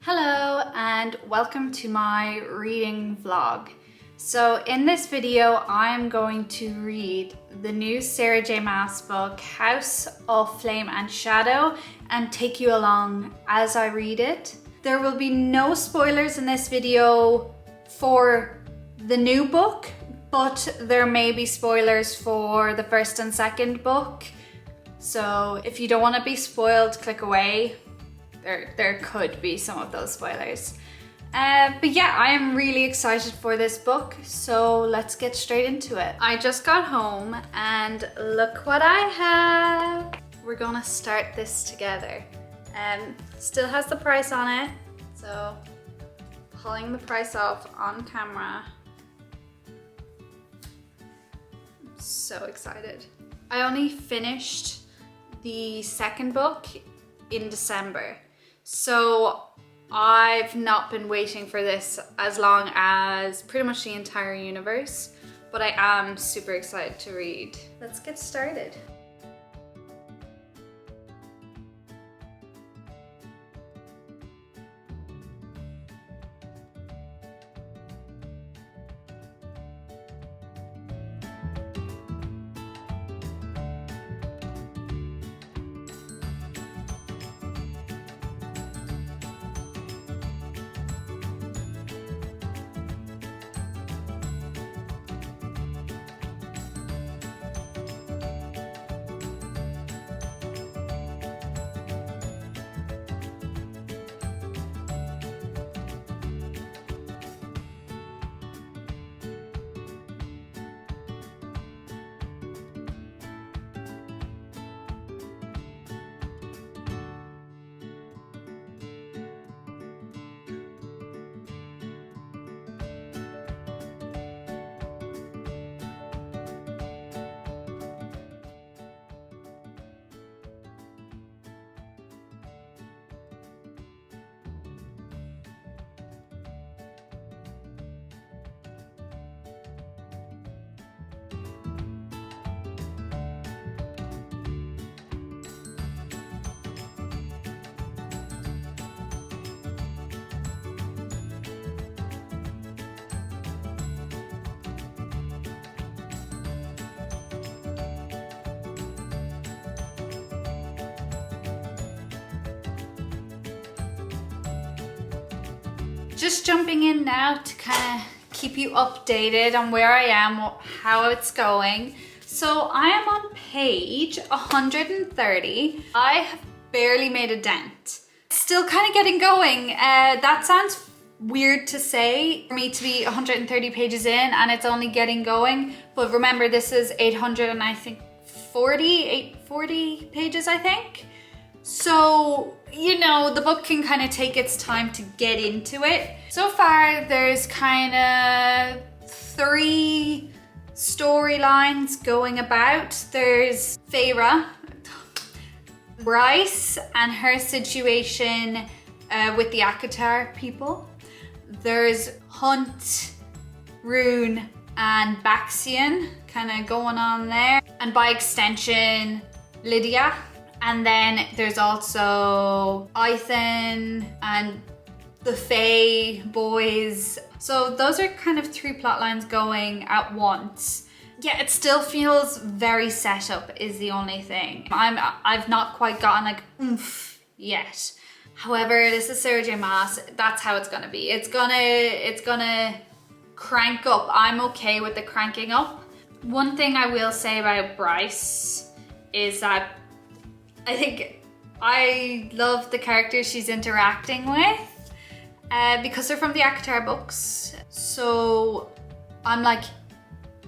Hello and welcome to my reading vlog. So in this video I'm going to read the new Sarah J.Maas book House of Flame and Shadow and take you along as I read it. There will be no spoilers in this video for the new book, but there may be spoilers for the first and second book. So if you don't want to be spoiled, click away. There could be some of those spoilers. But yeah, I am really excited for this book, so let's get straight into it. I just got home and look what I have. We're gonna start this together. Still has the price on it, so pulling the price off on camera. I'm so excited. I only finished the second book in December. So I've not been waiting for this as long as pretty much the entire universe, but I am super excited to read. Let's get started. Just jumping in now to kind of keep you updated on where I am, how it's going. So I am on page 130. I have barely made a dent. Still kind of getting going. That sounds weird to say for me to be 130 pages in and it's only getting going. But remember, this is 840 pages, I think. So, you know, the book can kind of take its time to get into it. So far, there's kind of 3 storylines going about. There's Feyre, Bryce and her situation with the Akatar people. There's Hunt, Rune and Baxian kind of going on there. And by extension, Lydia. And then there's also Ethan and the Fae boys. So those are kind of 3 plot lines going at once. Yeah, it still feels very set up is the only thing. I've not quite gotten like oomph yet. However, this is Sarah J.Maas. That's how it's gonna be. It's gonna crank up. I'm okay with the cranking up. One thing I will say about Bryce is that I think I love the characters she's interacting with because they're from the Akatar books. So I'm like,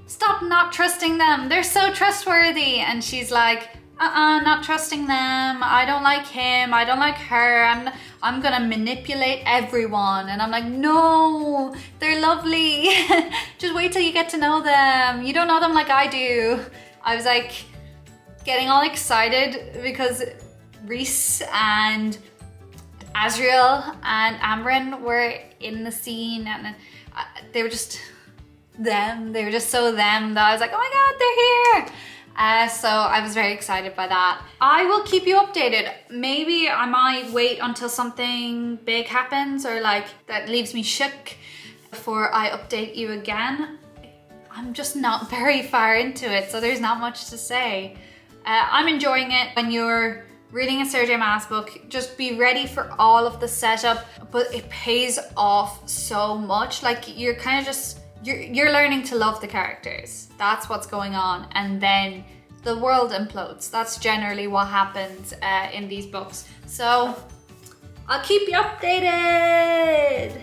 stop not trusting them. They're so trustworthy. And she's like, not trusting them. I don't like him. I don't like her. I'm gonna manipulate everyone. And I'm like, no, they're lovely. Just wait till you get to know them. You don't know them like I do. I was like, getting all excited because Rhys and Azriel and Amren were in the scene and they were just them. They were just so them that I was like, oh my god, they're here. So I was very excited by that. I will keep you updated. Maybe I might wait until something big happens or like that leaves me shook before I update you again. I'm just not very far into it, so there's not much to say. I'm enjoying it. When you're reading a Sarah J. Maas book, just be ready for all of the setup, but it pays off so much. Like you're kind of just, you're learning to love the characters. That's what's going on. And then the world implodes. That's generally what happens in these books. So I'll keep you updated.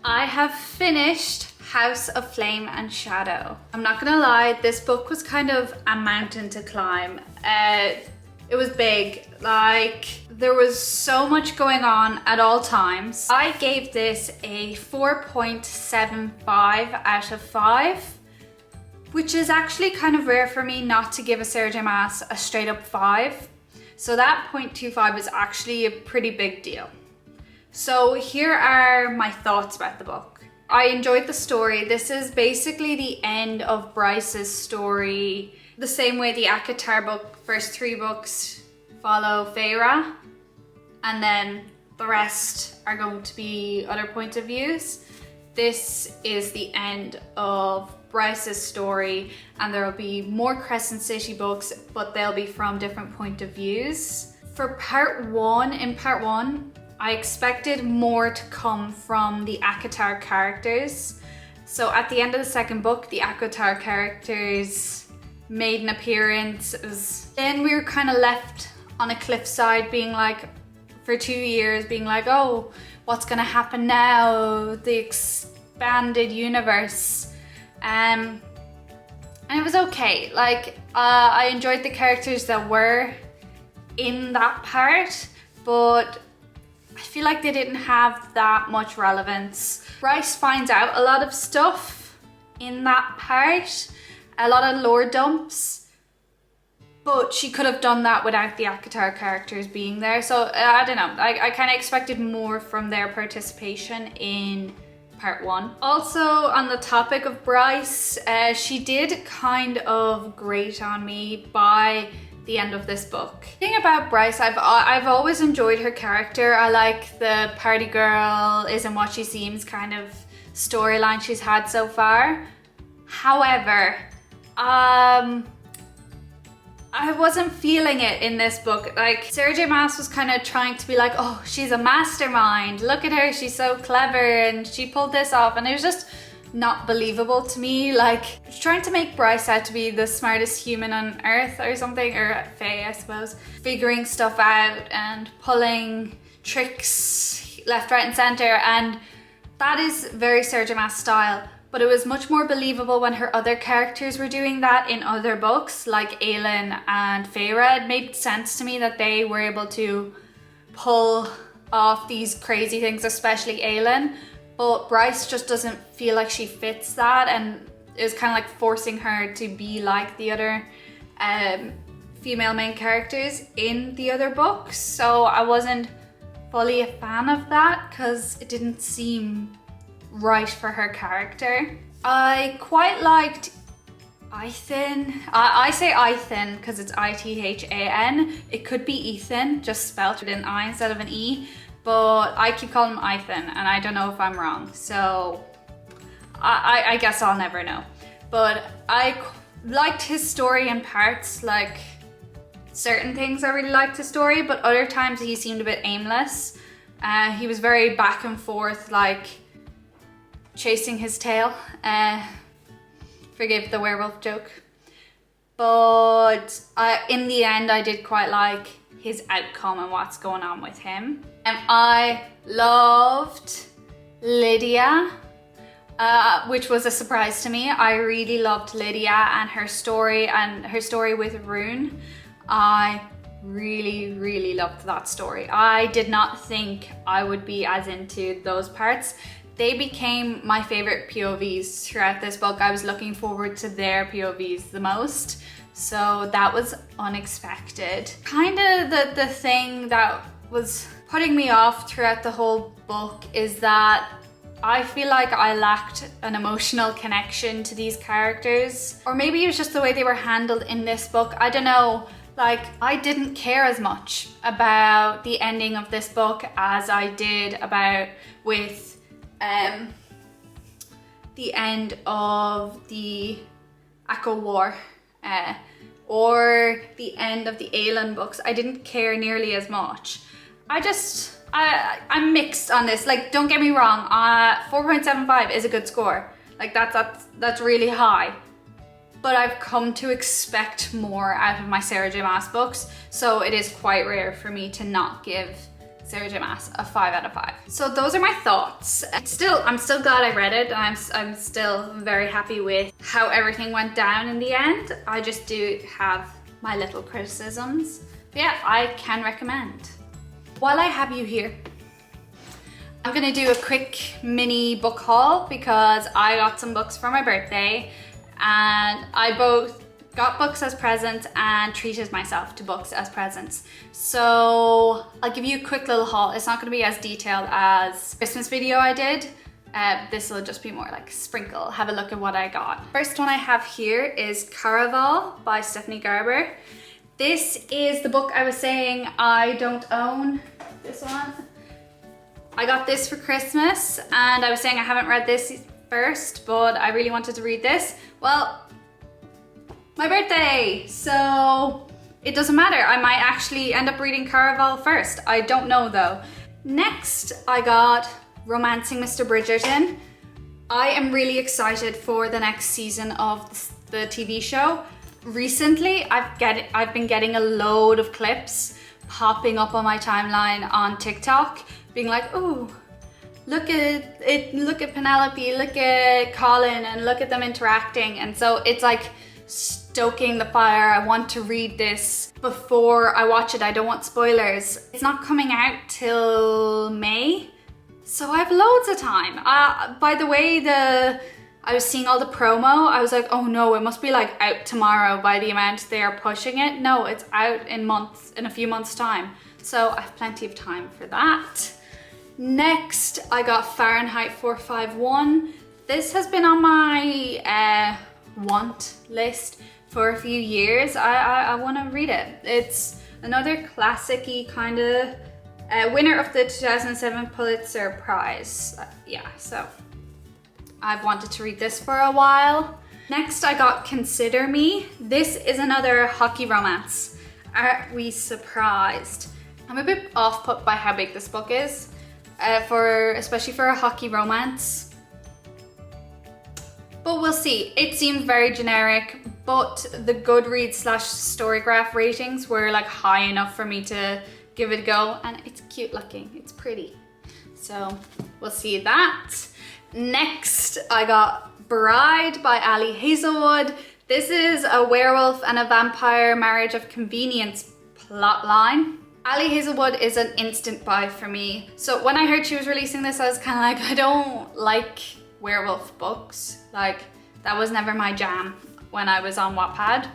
I have finished House of Flame and Shadow. I'm not gonna lie, this book was kind of a mountain to climb. It was big, like there was so much going on at all times. I gave this a 4.75 out of 5, which is actually kind of rare for me not to give a Sarah J. Maas a straight up 5. So that 0.25 is actually a pretty big deal. So here are my thoughts about the book. I enjoyed the story. This is basically the end of Bryce's story, the same way the ACOTAR book, first 3 books follow Feyre, and then the rest are going to be other point of views. This is the end of Bryce's story, and there will be more Crescent City books, but they'll be from different point of views. For part 1, in part 1, I expected more to come from the ACOTAR characters. So at the end of the second book, the ACOTAR characters made an appearance. Then we were kind of left on a cliffside being like, for 2 years, being like, oh, what's gonna happen now? The expanded universe. And it was okay. Like, I enjoyed the characters that were in that part, but I feel like they didn't have that much relevance. Bryce finds out a lot of stuff in that part, a lot of lore dumps, but she could have done that without the ACOTAR characters being there. So I don't know, I kind of expected more from their participation in part 1. Also, on the topic of Bryce, she did kind of grate on me by the end of this book. The thing about Bryce, I've always enjoyed her character. I like the party girl isn't what she seems kind of storyline she's had so far. However, I wasn't feeling it in this book. Like, Sarah J. Maas was kind of trying to be like, oh, she's a mastermind. Look at her, she's so clever and she pulled this off. And it was just not believable to me. Like, trying to make Bryce out to be the smartest human on earth or something, or Faye, I suppose. Figuring stuff out and pulling tricks left, right and center. And that is very Sarah J. Maas style. but it was much more believable when her other characters were doing that in other books, like Aelin and Feyre. It made sense to me that they were able to pull off these crazy things, especially Aelin, but Bryce just doesn't feel like she fits that, and it was kind of like forcing her to be like the other female main characters in the other books. So I wasn't fully a fan of that because it didn't seem right for her character. I quite liked Ethan. I say Ethan because it's Ithan. It could be Ethan, just spelled with an I instead of an E, but I keep calling him Ethan and I don't know if I'm wrong, so I guess I'll never know. But I liked his story in parts, like certain things I really liked his story, but other times he seemed a bit aimless. He was very back and forth, like chasing his tail. Forgive the werewolf joke. But in the end, I did quite like his outcome and what's going on with him. And I loved Lydia, which was a surprise to me. I really loved Lydia and her story with Rune. I really loved that story. I did not think I would be as into those parts. They became my favorite POVs throughout this book. I was looking forward to their POVs the most, so that was unexpected. Kind of the thing that was putting me off throughout the whole book is that I feel like I lacked an emotional connection to these characters, or maybe it was just the way they were handled in this book. I don't know. Like, I didn't care as much about the ending of this book as I did with the end of the Echo War or the end of the Aelin books. I didn't care nearly as much. I'm mixed on this. Like, don't get me wrong, 4.75 is a good score. Like, that's really high. But I've come to expect more out of my Sarah J.Maas books, so it is quite rare for me to not give Sarah J.Maas a 5 out of 5. So those are my thoughts. I'm still glad I read it, and I'm still very happy with how everything went down in the end. I just do have my little criticisms. But yeah, I can recommend. While I have you here, I'm gonna do a quick mini book haul because I got some books for my birthday, and I both got books as presents and treated myself to books as presents. So I'll give you a quick little haul. It's not going to be as detailed as the Christmas video I did. This will just be more like sprinkle. Have a look at what I got. First one I have here is Caraval by Stephanie Garber. This is the book I was saying I don't own. This one. I got this for Christmas, and I was saying I haven't read this first, but I really wanted to read this. Well, my birthday, so it doesn't matter. I might actually end up reading Caraval first. I don't know though. Next, I got Romancing Mr. Bridgerton. I am really excited for the next season of the TV show. Recently, I've been getting a load of clips popping up on my timeline on TikTok, being like, "Ooh, look at it, look at Penelope, look at Colin, and look at them interacting." And so it's like stoking the fire. I want to read this before I watch it. I don't want spoilers. It's not coming out till May, so I have loads of time. By the way, I was seeing all the promo, I was like, oh no, it must be like out tomorrow by the amount they are pushing it. No, it's out in a few months time. So I have plenty of time for that. Next, I got Fahrenheit 451. This has been on my want list for a few years. I want to read it. It's another classic-y kind of winner of the 2007 Pulitzer Prize. Yeah, so I've wanted to read this for a while. Next, I got Consider Me. This is another hockey romance. Aren't we surprised? I'm a bit off-put by how big this book is, especially for a hockey romance. But we'll see. It seemed very generic, but the Goodreads / Storygraph ratings were like high enough for me to give it a go, and it's cute looking, it's pretty. So we'll see that. Next, I got Bride by Ali Hazelwood. This is a werewolf and a vampire marriage of convenience plotline. Ali Hazelwood is an instant buy for me. So when I heard she was releasing this, I was kind of like, I don't like werewolf books. Like, that was never my jam when I was on Wattpad.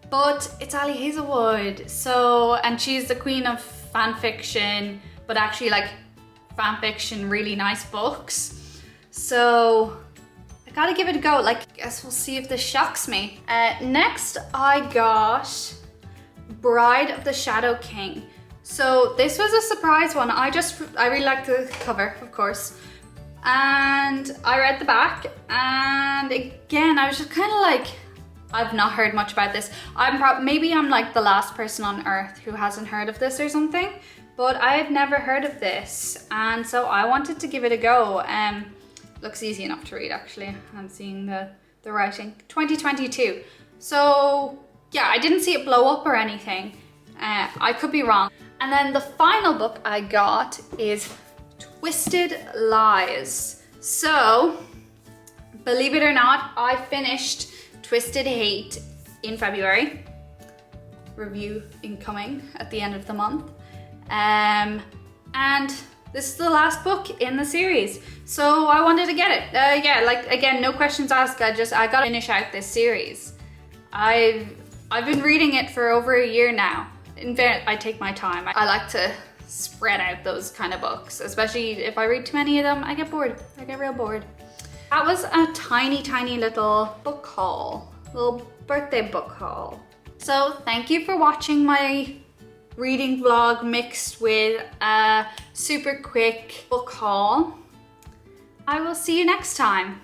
But it's Ali Hazelwood, so, and she's the queen of fan fiction, but actually like fan fiction, really nice books. So I gotta give it a go. Like, I guess we'll see if this shocks me. Next I got Bride of the Shadow King. So this was a surprise one. I really liked the cover, of course. And I read the back, and again, I was just kind of like, I've not heard much about this. Maybe I'm like the last person on earth who hasn't heard of this or something, but I've never heard of this, and so I wanted to give it a go. Looks easy enough to read, actually. I'm seeing the writing. 2022. So yeah, I didn't see it blow up or anything. I could be wrong. And then the final book I got is Twisted Lies. So, believe it or not, I finished Twisted Hate in February. Review incoming at the end of the month. And this is the last book in the series. So I wanted to get it. Yeah, like, again, no questions asked. I gotta finish out this series. I've been reading it for over a year now. In fairness, I take my time. I like to spread out those kind of books, especially if I read too many of them, I get bored. I get real bored. That was a tiny little book haul, little birthday book haul. So thank you for watching my reading vlog mixed with a super quick book haul. I will see you next time.